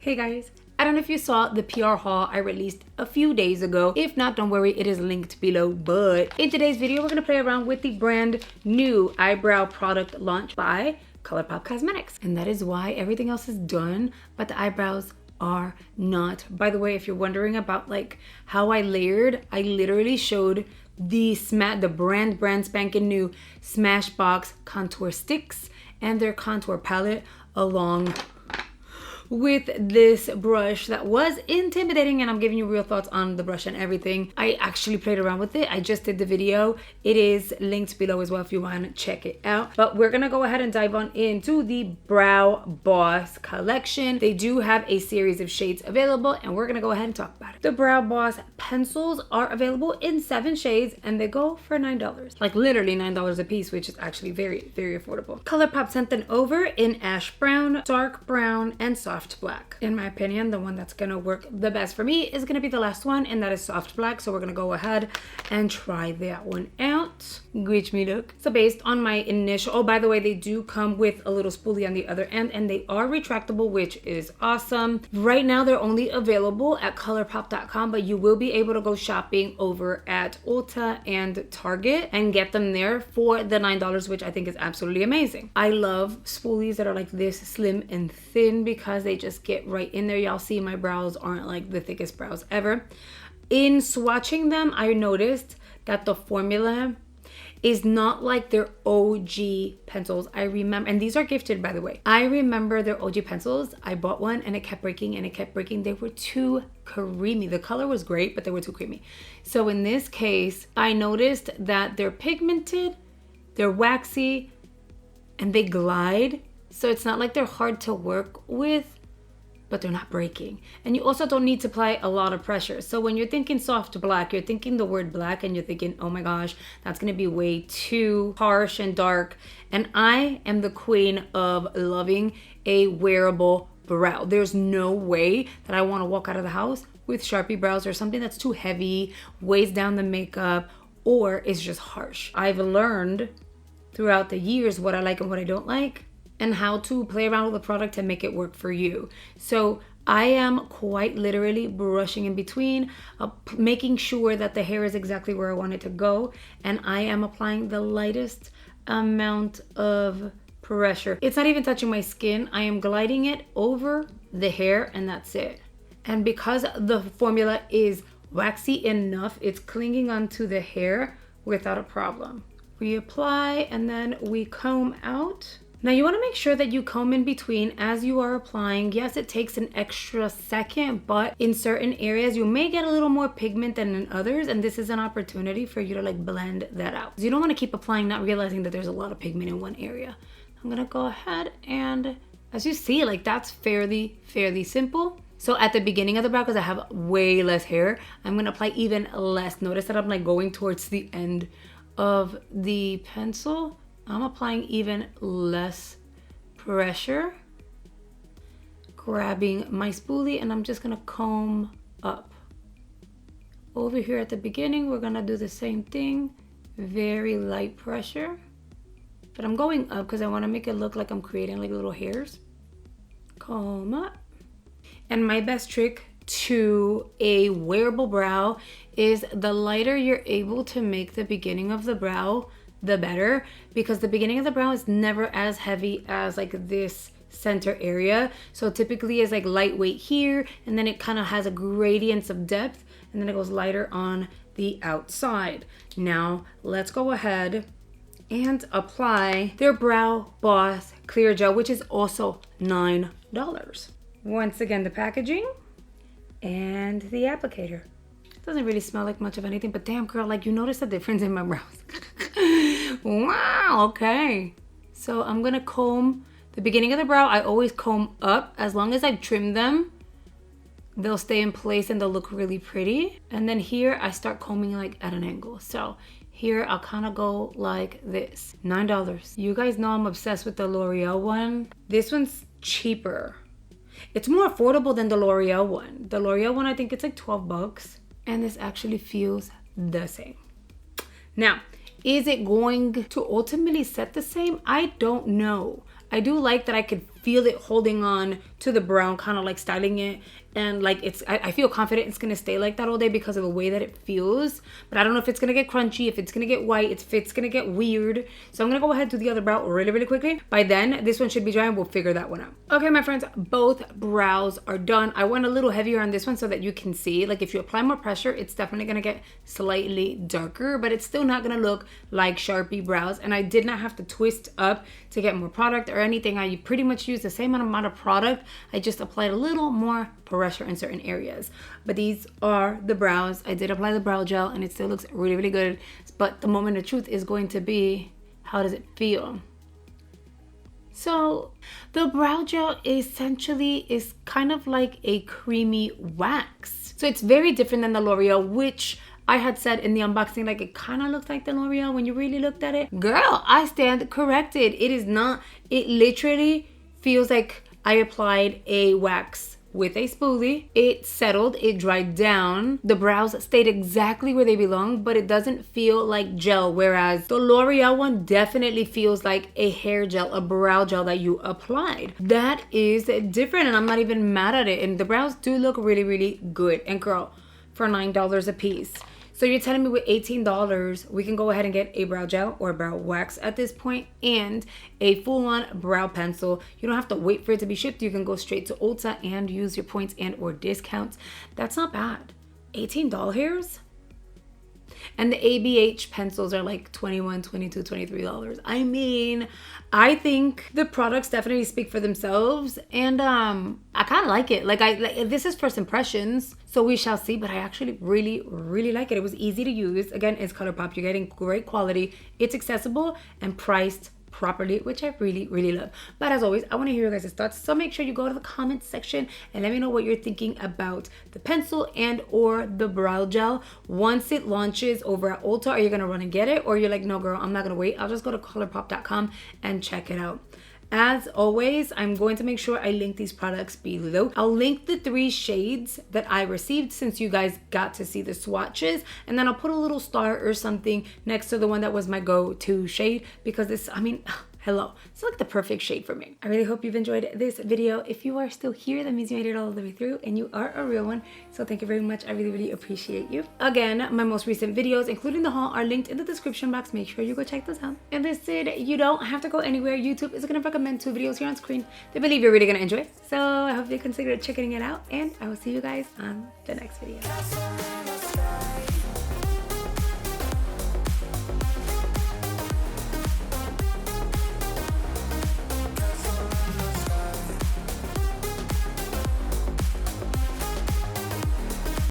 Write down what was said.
Hey guys, I don't know if you saw the PR haul I released a few days ago. If not, don't worry, it is linked below. But in today's video, we're gonna play around with the brand new eyebrow product launch by Colourpop Cosmetics. And that is why everything else is done, but the eyebrows are not. By the way, if you're wondering about like how I layered, I literally showed the brand spanking new Smashbox contour sticks and their contour palette along with this brush that was intimidating, and I'm giving you real thoughts on the brush and everything. I actually played around with it. I just did the video. It is linked below as well if you want to check it out. But we're gonna go ahead and dive on into the Brow Boss Collection. They do have a series of shades available, and we're gonna go ahead and talk about it. The Brow Boss pencils are available in 7 shades, and they go for $9. Like literally $9 a piece, which is actually very, very affordable. Colourpop sent them over in ash brown, dark brown, and soft black. In my opinion, the one that's gonna work the best for me is gonna be the last one, and that is soft black. So we're gonna go ahead and try that one out. Wish me luck. So based on my initial, oh, by the way, they do come with a little spoolie on the other end, and they are retractable, which is awesome. Right now, they're only available at colourpop.com, but you will be able to go shopping over at Ulta and Target and get them there for the $9, which I think is absolutely amazing. I love spoolies that are like this slim and thin because they just get right in there. Y'all see my brows aren't like the thickest brows ever. In swatching them, I noticed that the formula is not like their OG pencils. I remember, and these are gifted by the way. I remember their OG pencils. I bought one and it kept breaking and it kept breaking. They were too creamy. The color was great, but they were too creamy. So in this case, I noticed that they're pigmented, they're waxy, and they glide. So it's not like they're hard to work with, but they're not breaking. And you also don't need to apply a lot of pressure. So when you're thinking soft black, you're thinking the word black and you're thinking, oh my gosh, that's gonna be way too harsh and dark. And I am the queen of loving a wearable brow. There's no way that I wanna walk out of the house with Sharpie brows or something that's too heavy, weighs down the makeup, or is just harsh. I've learned throughout the years what I like and what I don't like, and how to play around with the product to make it work for you. So I am quite literally brushing in between, making sure that the hair is exactly where I want it to go, and I am applying the lightest amount of pressure. It's not even touching my skin. I am gliding it over the hair, and that's it. And because the formula is waxy enough, it's clinging onto the hair without a problem. We apply, and then we comb out. Now you want to make sure that you comb in between as you are applying. Yes, it takes an extra second, but in certain areas you may get a little more pigment than in others, and this is an opportunity for you to like blend that out. So you don't want to keep applying not realizing that there's a lot of pigment in one area. I'm gonna go ahead, and as you see, like that's fairly simple. So at the beginning of the brow, because I have way less hair, I'm gonna apply even less. Notice that I'm like going towards the end of the pencil. I'm applying even less pressure, grabbing my spoolie, and I'm just gonna comb up. Over here at the beginning, we're gonna do the same thing, very light pressure, but I'm going up because I wanna make it look like I'm creating like little hairs. Comb up. And my best trick to a wearable brow is the lighter you're able to make the beginning of the brow, the better, because the beginning of the brow is never as heavy as like this center area. So typically it's like lightweight here, and then it kind of has a gradient of depth, and then it goes lighter on the outside. Now let's go ahead and apply their Brow Boss Clear Gel, which is also $9. Once again, the packaging and the applicator. Doesn't really smell like much of anything, but damn girl, like you notice the difference in my brows. Wow, okay. So I'm gonna comb the beginning of the brow. I always comb up. As long as I've trimmed them, they'll stay in place and they'll look really pretty. And then here I start combing like at an angle. So here I'll kind of go like this. $9. You guys know I'm obsessed with the L'Oreal one. This one's cheaper. It's more affordable than the L'Oreal one. The L'Oreal one, I think it's like 12 bucks. And this actually feels the same. Now, is it going to ultimately set the same? I don't know. I do like that I could feel it holding on to the brow, kind of like styling it. And like I feel confident it's gonna stay like that all day because of the way that it feels. But I don't know if it's gonna get crunchy, if it's gonna get white, if it's gonna get weird. So I'm gonna go ahead and do the other brow really quickly. By then, this one should be dry and we'll figure that one out. Okay, my friends, both brows are done. I went a little heavier on this one so that you can see. Like if you apply more pressure, it's definitely gonna get slightly darker, but it's still not gonna look like Sharpie brows. And I did not have to twist up to get more product or anything. I pretty much used the same amount of product. I just applied a little more pressure in certain areas. But these are the brows. I did apply the brow gel and it still looks really good. But the moment of truth is going to be, how does it feel? So the brow gel essentially is kind of like a creamy wax. So it's very different than the L'Oreal, which I had said in the unboxing, like it kind of looks like the L'Oreal when you really looked at it. Girl, I stand corrected. It is not. It literally feels like I applied a wax with a spoolie. It settled, it dried down. The brows stayed exactly where they belong, but it doesn't feel like gel. Whereas the L'Oreal one definitely feels like a hair gel, a brow gel that you applied. That is different and I'm not even mad at it. And the brows do look really good. And girl, for $9 a piece. So you're telling me with $18, we can go ahead and get a brow gel or brow wax at this point and a full-on brow pencil. You don't have to wait for it to be shipped. You can go straight to Ulta and use your points and or discounts. That's not bad. $18? And the ABH pencils are like $21, $22, $23. I mean, I think the products definitely speak for themselves, and I kind of like it. Like this is first impressions, so we shall see. But I actually really like it. It was easy to use. Again, it's Colourpop. You're getting great quality. It's accessible and priced properly, which I really love. But as always, I want to hear your guys' thoughts, so make sure you go to the comment section and let me know what you're thinking about the pencil and or the brow gel once it launches over at Ulta. Are you gonna run and get it, or you're like, no girl, I'm not gonna wait, I'll just go to colourpop.com and check it out? As always, I'm going to make sure I link these products below. I'll link the 3 shades that I received since you guys got to see the swatches, and then I'll put a little star or something next to the one that was my go-to shade, because this, I mean, hello, it's like the perfect shade for me. I really hope you've enjoyed this video. If you are still here, that means you made it all the way through and you are a real one. So thank you very much. I really appreciate you. Again, my most recent videos, including the haul, are linked in the description box. Make sure you go check those out. And listen, you don't have to go anywhere. YouTube is gonna recommend 2 videos here on screen they believe you're really gonna enjoy. So I hope you consider checking it out, and I will see you guys on the next video.